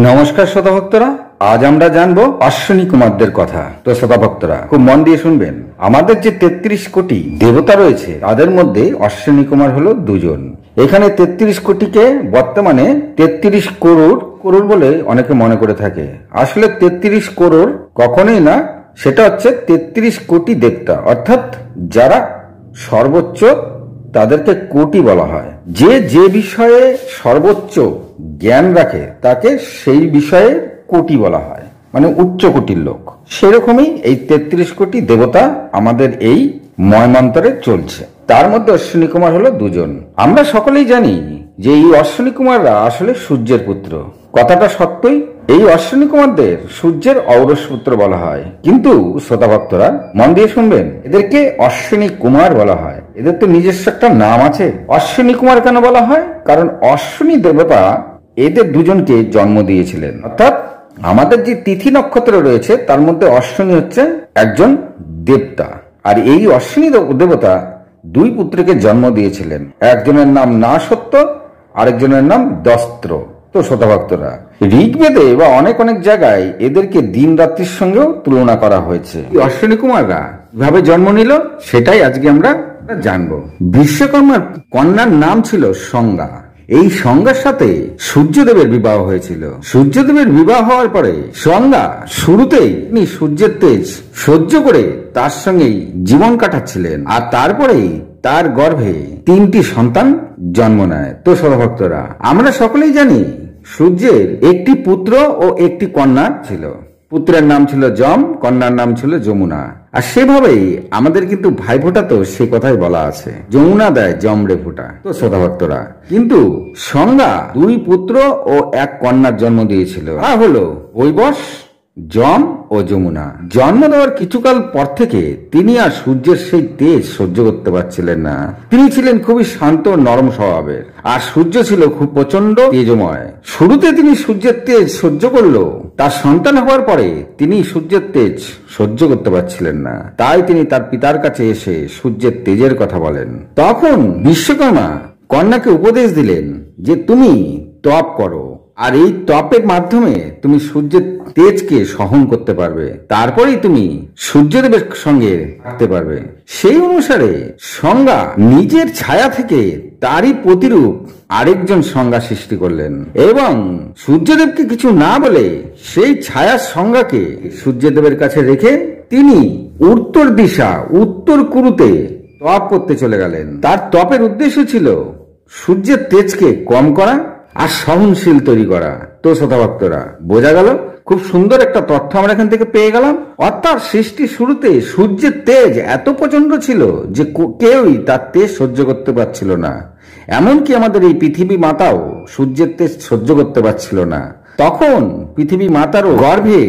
নমস্কার শ্রোতা ভক্তরা, আজ আমরা জানবো অশ্বিনী কুমারদের কথা। তো শ্রোতা ভক্তরা খুব মন দিয়ে শুনবেন। আমাদের যে 33 কোটি দেবতা রয়েছে তাদের মধ্যে অশ্বিনী কুমার হলো দুজন। এখানে 33 কোটিকে বর্তমানে 33 করোড় বলে অনেকে মনে করে থাকে। আসলে 33 করোড় কখনোই না, সেটা হচ্ছে 33 কোটি দেবতা, অর্থাৎ যারা সর্বোচ্চ তাদেরকে কোটি বলা হয়। যে যে বিষয়ে সর্বোচ্চ জ্ঞান রাখে তাকে সেই বিষয়ে কোটি বলা হয়, মানে উচ্চ কোটির লোক। সেরকমই এই 33 কোটি দেবতা আমাদের এই ময়মন্তরে চলছে। তার মধ্যে অশ্বিনী কুমার হলো দুজন। আমরা সকলেই জানি যে এই অশ্বিনী কুমাররা আসলে সূর্যের পুত্র। কথাটা সত্যই। এই অশ্বিনী কুমারদের সূর্যের ঔরস পুত্র বলা হয়। কিন্তু শ্রোতা ভক্তরা মন দিয়ে শুনবেন, এদেরকে অশ্বিনী কুমার বলা হয়। এদের তো নিজস্ব একটা নাম আছে। অশ্বিনী কুমার কেন বলা হয়? কারণ অশ্বিনী দেবতা এদের দুজনকে জন্ম দিয়েছিলেন। অর্থাৎ আমাদের যে তিথি নক্ষত্র রয়েছে তার মধ্যে অশ্বিনী হচ্ছে একজন দেবতা। আর এই অশ্বিনী দেবতা দুই পুত্রকে জন্ম দিয়েছিলেন। একজনের নাম নাসত্য, আরেকজনের নাম দস্ত্র। তো শ্রোতা ভক্তরা, ঋগ্বেদে বা অনেক অনেক জায়গায় এদেরকে দিন রাত্রির সঙ্গেও তুলনা করা হয়েছে। অশ্বিনী কুমাররা কিভাবে জন্ম নিল সেটাই আজকে আমরা জানবো। বিশ্বকর্মার কন্যার নাম ছিল সংজ্ঞা। এই সংজ্ঞার সাথে সূর্যদেবের বিবাহ হয়েছিল। সূর্যদেবের বিবাহ হওয়ার পরে সংজ্ঞা শুরুতেই তিনি সূর্যের তেজ সহ্য করে তার সঙ্গেই জীবন কাটাচ্ছিলেন। আর তারপরেই তার গর্ভে 3টি সন্তান জন্ম নেয়। তো সর্বভক্তরা, আমরা সকলেই জানি সূর্যের একটি পুত্র ও একটি কন্যা ছিল। পুত্রের নাম ছিল যম, কন্যার নাম ছিল যমুনা। আর সেভাবেই আমাদের কিন্তু ভাইফোঁটা তো সে কথাই বলা আছে, যমুনা দেয় যম রে ফোঁটা। তো শ্রোতা ভক্তরা, কিন্তু সংজ্ঞা 2 পুত্র ও 1 কন্যার জন্ম দিয়েছিল। তা হলো কৈবস, যম ও যমুনা। জন্ম দেওয়ার কিছুকাল পর থেকে তিনি আর সূর্যের সেই তেজ সহ্য করতে পারছিলেন না। তিনি ছিলেন খুবই শান্ত নরম স্বভাবের, আর সূর্য ছিল খুব প্রচন্ড তেজময়। শুরুতে তিনি সূর্যের তেজ সহ্য করলো, তার সন্তান হওয়ার পরে তিনি সূর্যের তেজ সহ্য করতে পারছিলেন না। তাই তিনি তার পিতার কাছে এসে সূর্যের তেজের কথা বলেন। তখন বিশ্বকর্মা কন্যাকে উপদেশ দিলেন যে তুমি তপ করো, আর এই তপের মাধ্যমে তুমি সূর্যের তেজকে সহন করতে পারবে, তারপরেই তুমি সূর্যদেবের সঙ্গে থাকতে পারবে। সেই অনুসারে সংজ্ঞা নিজের ছায়া থেকে তারই প্রতিরূপ আরেকজন সংজ্ঞা সৃষ্টি করলেন এবং সূর্যদেবকে কিছু না বলে সেই ছায়ার সংজ্ঞাকে সূর্যদেবের কাছে রেখে তিনি উত্তর দিশা উত্তর কুরুতে তপ করতে চলে গেলেন। তার তপের উদ্দেশ্য ছিল সূর্যের তেজকে কম করা আর সহনশীল তৈরি করা। তো শ্রোতা ভক্তরা, বোঝা গেল? খুব সুন্দর একটা তথ্য আমরা এখান থেকে পেয়ে গেলাম। অর্থাৎ সৃষ্টির শুরুতে সূর্যের তেজ এত প্রচন্ড ছিল যে কেউই তার তেজ সহ্য করতে পারছিল না। এমনকি আমাদের এই পৃথিবী মাতাও সূর্যের তেজ সহ্য করতে পারছিল না। তখন পৃথিবী মাতারও গর্ভে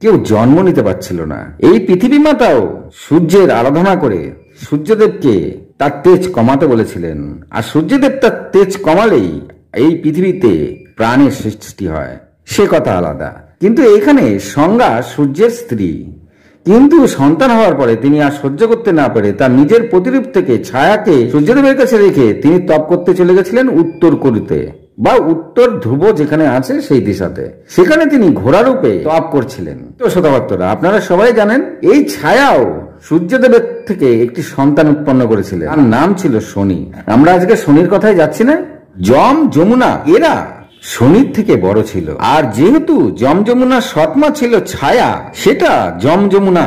কেউ জন্ম নিতে পারছিল না। এই পৃথিবী মাতাও সূর্যের আরাধনা করে সূর্যদেবকে তার তেজ কমাতে বলেছিলেন। আর সূর্যদেব তার তেজ কমালেই এই পৃথিবীতে প্রাণের সৃষ্টি হয়, সে কথা আলাদা। কিন্তু এখানে সংজ্ঞা সূর্যের স্ত্রী, কিন্তু সন্তান হওয়ার পরে তিনি আর সহ্য করতে না পারে তার নিজের প্রতিরূপ থেকে ছায়াকে সূর্যদেবের কাছে রেখে তিনি তপ করতে চলে গেছিলেন উত্তর কুরুতে বা উত্তর ধ্রুব যেখানে আছে সেই দিশাতে। সেখানে তিনি ঘোড়া রূপে তপ করছিলেন। তো শ্রোতা ভক্তরা, আপনারা সবাই জানেন এই ছায়াও সূর্যদেবের থেকে একটি সন্তান উৎপন্ন করেছিলেন, তার নাম ছিল শনি। আমরা আজকে শনির কথায় যাচ্ছি না। যম যমুনা এরা শনির থেকে বড় ছিল, আর যেহেতু যম যমুনার সৎমা ছিল ছায়া, সেটা যম যমুনা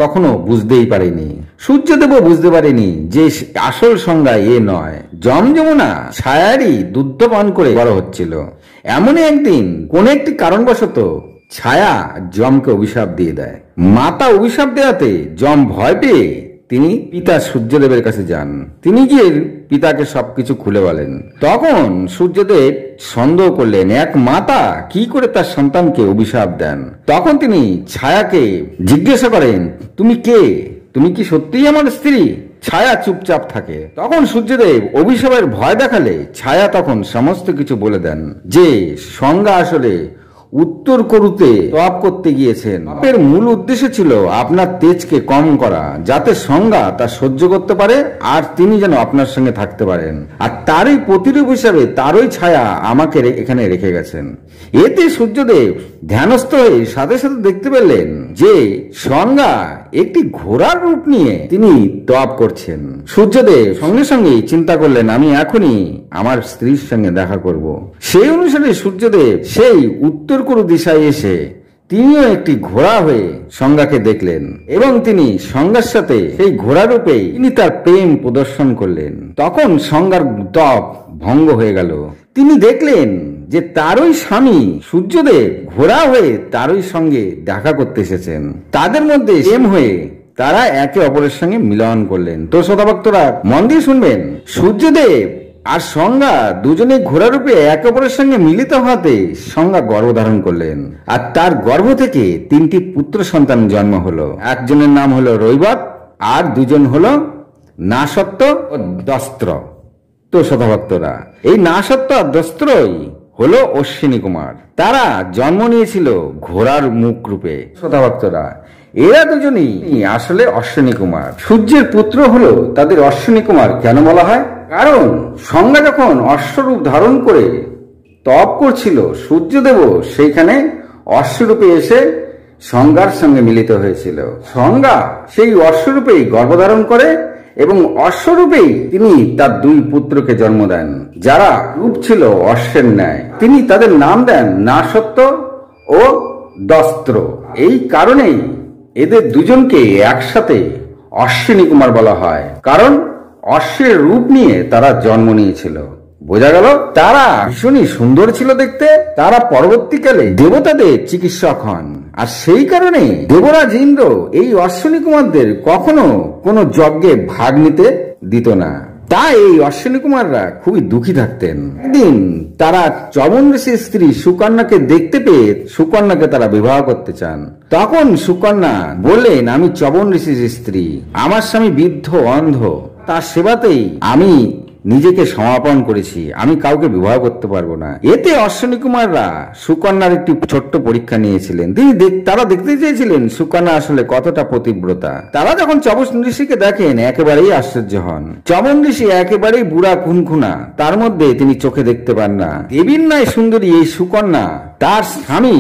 কখনো বুঝতেই পারেনি। সূর্যদেবও বুঝতে পারেনি যে আসল সংজ্ঞা এ নয়। যম যমুনা ছায়ারই দুধ পান করে বড় হচ্ছিল। এমনই একদিন কোন একটি কারণবশত ছায়া যমকে অভিশাপ দিয়ে দেয়। মাতা অভিশাপ দেওয়াতে যম ভয় পেয়ে তিনি পিতা সূর্যদেবের কাছে যান। তিনি গিয়ে পিতাকে সবকিছু খুলে বলেন। তখন সূর্যদেব সন্দেহ করলেন এক মাতা কি করে তার সন্তানকে অভিশাপ দেন। তখন তিনি ছায়াকে জিজ্ঞাসা করেন, তুমি কে? তুমি কি সত্যিই আমার স্ত্রী? ছায়া চুপচাপ থাকে। তখন সূর্যদেব অভিশাপের ভয় দেখালে ছায়া তখন সমস্ত কিছু বলে দেন যে সংজ্ঞা আসলে উত্তর করুতে তপ করতে গিয়েছেন। তপের মূল উদ্দেশ্য ছিল আপনার তেজকে কম করা, যাতে সংজ্ঞা তা সহ্য করতে পারে আর তিনি যেন আপনার সঙ্গে থাকতে পারেন। আর তারই প্রতিরূপ হিসাবে তারই ছায়া আমাকে এখানে রেখে গেছেন। এতে সূর্যদেব ধ্যানস্থ হয়ে সাথে সাথে দেখতে পেলেন যে সংজ্ঞা একটি ঘোড়ার রূপ নিয়ে তিনি তপ করছেন। সূর্যদেব সঙ্গে সঙ্গে চিন্তা করলেন, আমি এখনই আমার স্ত্রীর সঙ্গে দেখা করব। সেই অনুসারে সূর্যদেব সেই উত্তর করু দিশায় এসে তিনিও একটি ঘোড়া হয়ে সংজ্ঞাকে দেখলেন এবং তিনি সংজ্ঞার সাথে সেই ঘোড়া রূপে তিনি তার প্রেম প্রদর্শন করলেন। তখন সংজ্ঞার তপ ভঙ্গ হয়ে গেল। তিনি দেখলেন যে তারই স্বামী সূর্যদেব ঘোড়া হয়ে তারই সঙ্গে দেখা করতে এসেছেন। তাদের মধ্যে প্রেম হয়ে তারা একে অপরের সঙ্গে মিলন করলেন। তো শ্রোতা ভক্তরা মন দিয়ে শুনবেন, সূর্যদেব আর সংজ্ঞা দুজনে ঘোড়া রূপে একে অপরের সঙ্গে মিলিত হতে সংজ্ঞা গর্ভধারণ করলেন আর তার গর্ভ থেকে 3টি পুত্র সন্তান জন্ম হলো। একজনের নাম হলো রৈবত আর দুজন হলো নাসত্ব ও দস্ত্র। তো শ্রোতা ভক্তরা, এই নাসত্ব আর দস্ত্রই হলো অশ্বিনী কুমার। তারা জন্ম নিয়েছিল ঘোড়ার মুখ রূপে। শ্রোতা ভক্তরা, এরা দুজনই আসলে অশ্বিনী কুমার। সূর্যের পুত্র হলো তাদের অশ্বিনী কুমার কেন বলা হয়? কারণ সংজ্ঞা যখন অশ্বরূপ ধারণ করে তপ করছিল, সূর্যদেবও সেইখানে অশ্বরূপে এসে সংজ্ঞার সঙ্গে মিলিত হয়েছিল। সংজ্ঞা সেই অশ্বরূপেই গর্ভধারণ করে এবং অশ্বরূপেই তিনি তার 2 পুত্রকে জন্ম দেন, যারা রূপ ছিল অশ্বের ন্যায়। তিনি তাদের নাম দেন নাসত্ব ও দস্ত্র। এই কারণেই এদের দুজনকে একসাথে অশ্বিনী কুমার বলা হয়, কারণ অশ্বের রূপ নিয়ে তারা জন্ম নিয়েছিল। বোঝা গেল? তারা ভীষণই সুন্দর ছিল দেখতে। তারা পরবর্তীকালে দেবতাদের চিকিৎসক হন, আর সেই কারণে দেবরাজ ইন্দ্র এই অশ্বিনী কুমারদের কখনো কোনো যজ্ঞে ভাগ নিতে দিত না। তাই এই অশ্বিনী কুমাররা খুবই দুঃখী থাকতেন। একদিন তারা চবন ঋষির স্ত্রী সুকন্যাকে দেখতে পেয়ে সুকন্যাকে তারা বিবাহ করতে চান। তখন সুকন্যা বললেন, আমি চবন ঋষির স্ত্রী, আমার স্বামী বৃদ্ধ অন্ধ, তার সেবাতেই আমি নিজেকে সমাপন করেছি, আমি কাউকে বিবাহ করতে পারবো না। এতে অশ্বিনী কুমাররা সুকন্যার একটি ছোট্ট পরীক্ষা নিয়েছিলেন। তারা দেখতে চেয়েছিলেন সুকন্যা আসলে কতটা পতিব্রতা। তারা যখন চবন ঋষিকে দেখেন একেবারেই আশ্চর্য হন। চবন ঋষি একেবারেই বুড়া খুনখুনা, তার মধ্যে তিনি চোখে দেখতে পান না। দেবীর ন্যায় সুন্দরী এই সুকন্যা তার স্বামী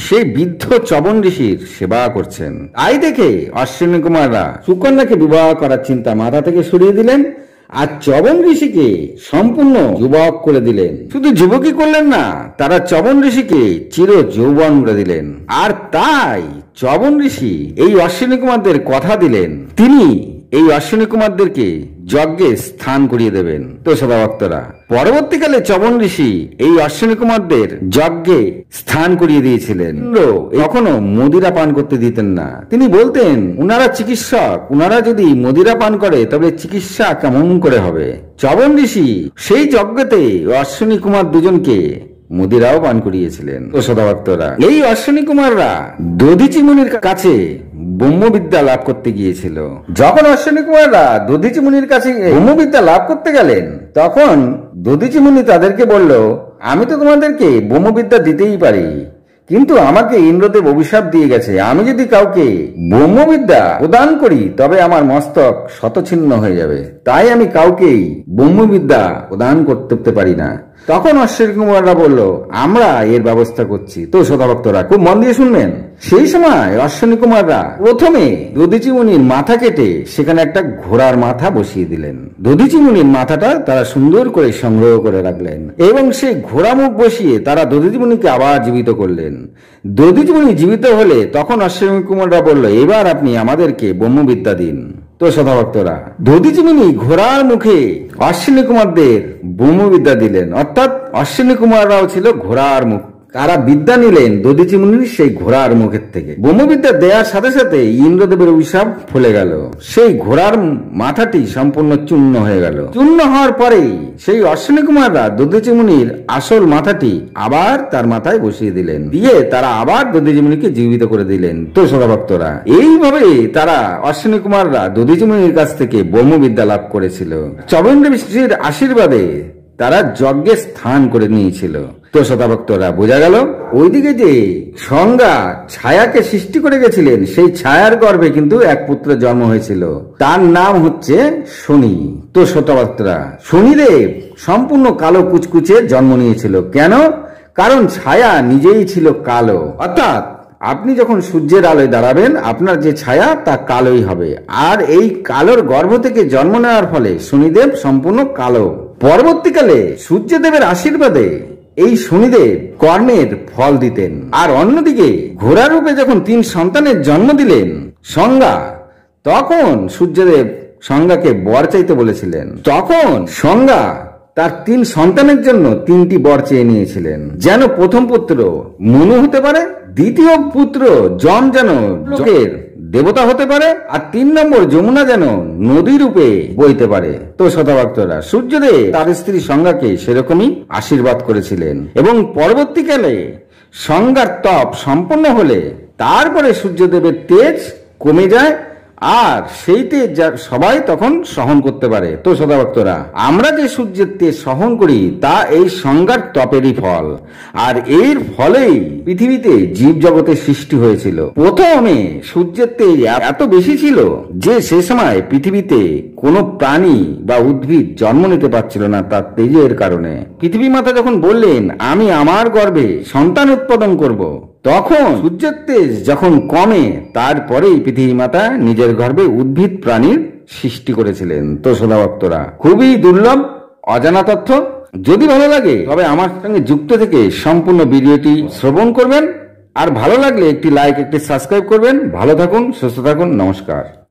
সেই বৃদ্ধ চবন ঋষির সেবা করছেন। তাই দেখে অশ্বিনী কুমাররা সুকন্যাকে বিবাহ করার চিন্তা মাথা থেকে সরিয়ে দিলেন আর চবন ঋষিকে সম্পূর্ণ যুবক করে দিলেন। শুধু যুবকই করলেন না, তারা চবন ঋষিকে চির যৌবন করে দিলেন। আর তাই চবন ঋষি এই অশ্বিনী কুমারদের কথা দিলেন তিনি এই অশ্বিনী কুমারদেরকে যজ্ঞে স্থান করিয়ে দেবেন। তো সদা ভক্তরা, পরবর্তীকালে চবন ঋষি এই অশ্বিনী কুমারদের যজ্ঞে স্থান করিয়ে দিয়েছিলেন। কখনো মদিরা পান করতে দিতেন না। তিনি বলতেন, উনারা চিকিৎসক, উনারা যদি মদিরা পান করে তবে চিকিৎসা কেমন করে হবে। চবন ঋষি সেই যজ্ঞতে অশ্বিনী কুমার দুজনকে মদিরাও পান করিয়েছিলেন। তো সদা ভক্তরা, এই অশ্বিনী কুমাররা দধিচি মুনির কাছে ব্রহ্মবিদ্যা লাভ করতে গিয়েছিল। যখন অশ্বিনী কুমাররা দধিচি মুনির কাছে ব্রহ্মবিদ্যা লাভ করতে গেলেন, তখন দধিচি মুনি তাদেরকে বলল, আমি তো তোমাদেরকে ব্রহ্মবিদ্যা দিতেই পারি, কিন্তু আমাকে ইন্দ্রদেব অভিশাপ দিয়ে গেছে, আমি যদি কাউকে ব্রহ্মবিদ্যা প্রদান করি তবে আমার মস্তক শতছিন্ন হয়ে যাবে, তাই আমি কাউকেই ব্রহ্মবিদ্যা প্রদান করতে পারি না। তখন অশ্বিনী কুমাররা বলল, আমরা এর ব্যবস্থা করছি। তো শ্রোতা ভক্তরা খুব মন দিয়ে শুনবেন। সেই সময় অশ্বিনী কুমাররা প্রথমে দধিচি মুনির মাথা কেটে সেখানে একটা ঘোড়ার মাথা বসিয়ে দিলেন। দধিচি মুনির মাথাটা তারা সুন্দর করে সংগ্রহ করে রাখলেন এবং সেই ঘোড়া মুখ বসিয়ে তারা দধিচি মুনিকে আবার জীবিত করলেন। দধিচি মুনি জীবিত হলে তখন অশ্বিনী কুমাররা বলল, এবার আপনি আমাদেরকে ব্রহ্মবিদ্যা দিন। তো শ্রোতা ভক্তরা, দধিচি মুনি ঘোড়ার মুখে অশ্বিনী কুমারদের ব্রহ্মবিদ্যা দিলেন, অর্থাৎ অশ্বিনী কুমাররাও ছিল ঘোড়ার মুখ। তারা বিদ্যা নিলেন দধিচি মুনির সেই ঘোড়ার মুখের থেকে। ব্রহ্মবিদ্যা দেওয়ার সাথে সাথে ইন্দ্রদেবের অভিশাপ ফলে গেল। সেই ঘোড়ার মাথাটি সম্পূর্ণ চূর্ণ হয়ে গেল। চূর্ণ হওয়ার পরেই সেই অশ্বিনী কুমাররা দধিচি মুনির আসল মাথাটি আবার তার মাথায় বসিয়ে দিলেন, দিয়ে তারা আবার দধিচি মুনিকে জীবিত করে দিলেন। তো শ্রোতা ভক্তরা, এইভাবে তারা অশ্বিনী কুমাররা দধিচি মুনির কাছ থেকে ব্রহ্মবিদ্যা লাভ করেছিল। চবন ঋষির আশীর্বাদে তারা যজ্ঞে স্থান করে নিয়েছিল। তো শ্রোতা ভক্তরা, বোঝা গেল ওইদিকে যে সংজ্ঞা ছায়াকে সৃষ্টি করে গেছিলেন, সেই ছায়ার গর্ভে কিন্তু এক পুত্র জন্ম হয়েছিল, তার নাম হচ্ছে শনি। তো শ্রোতা ভক্তরা, শনিদেব সম্পূর্ণ কালো কুচকুচে জন্ম নিয়েছিল। কেন? কারণ ছায়া নিজেই ছিল কালো। অর্থাৎ আপনি যখন সূর্যের আলোয় দাঁড়াবেন, আপনার যে ছায়া তা কালোই হবে। আর এই কালোর গর্ভ থেকে জন্ম নেওয়ার ফলে শনিদেব সম্পূর্ণ কালো। পরবর্তীকালে সূর্যদেবের আশীর্বাদে এই শনিদেব কর্মের ফল দিতেন। আর অন্যদিকে ঘোড়া রূপে যখন 3 সন্তানের জন্ম দিলেন সংজ্ঞা, তখন সূর্যদেব সংজ্ঞাকে বর চাইতে বলেছিলেন। তখন সংজ্ঞা তার 3 সন্তানের জন্য 3টি বর চেয়ে নিয়েছিলেন, যেন প্রথম পুত্র মনু হতে পারে, দ্বিতীয় পুত্র যম যেন লোকের দেবতা হতে পারে, আর 3 নম্বর যমুনা যেন নদী রূপে বইতে পারে। তো শতভক্তরা, সূর্যদেব তার স্ত্রী সংজ্ঞাকে সেরকমই আশীর্বাদ করেছিলেন। এবং পরবর্তীকালে সংজ্ঞার তপ সম্পন্ন হলে তারপরে সূর্যদেবের তেজ কমে যায়, আর সেই তেজ সবাই তখন সহন করতে পারে। তো শ্রোতাভক্তরা, আমরা যে সূর্যের তেজ সহন করি তা এই সংজ্ঞার তপেরই ফল। আর এর ফলেই পৃথিবীতে জীব জগতের সৃষ্টি হয়েছিল। প্রথমে সূর্যের তেজ এত বেশি ছিল যে সে সময় পৃথিবীতে কোনো প্রাণী বা উদ্ভিদ জন্ম নিতে পারছিল না তার তেজের কারণে। পৃথিবী মাতা যখন বললেন আমি আমার গর্ভে সন্তান উৎপাদন করব, তখন সূর্যের তেজ যখন কমে, তারপরেই পৃথিবী মাতা নিজের গর্ভে উদ্ভিদ প্রাণীর সৃষ্টি করেছিলেন। তো শ্রোতা ভক্তরা, খুবই দুর্লভ অজানা তথ্য। যদি ভালো লাগে তবে আমার সঙ্গে যুক্ত থেকে সম্পূর্ণ ভিডিওটি শ্রবণ করবেন। আর ভালো লাগলে একটি লাইক, একটি সাবস্ক্রাইব করবেন। ভালো থাকুন, সুস্থ থাকুন, নমস্কার।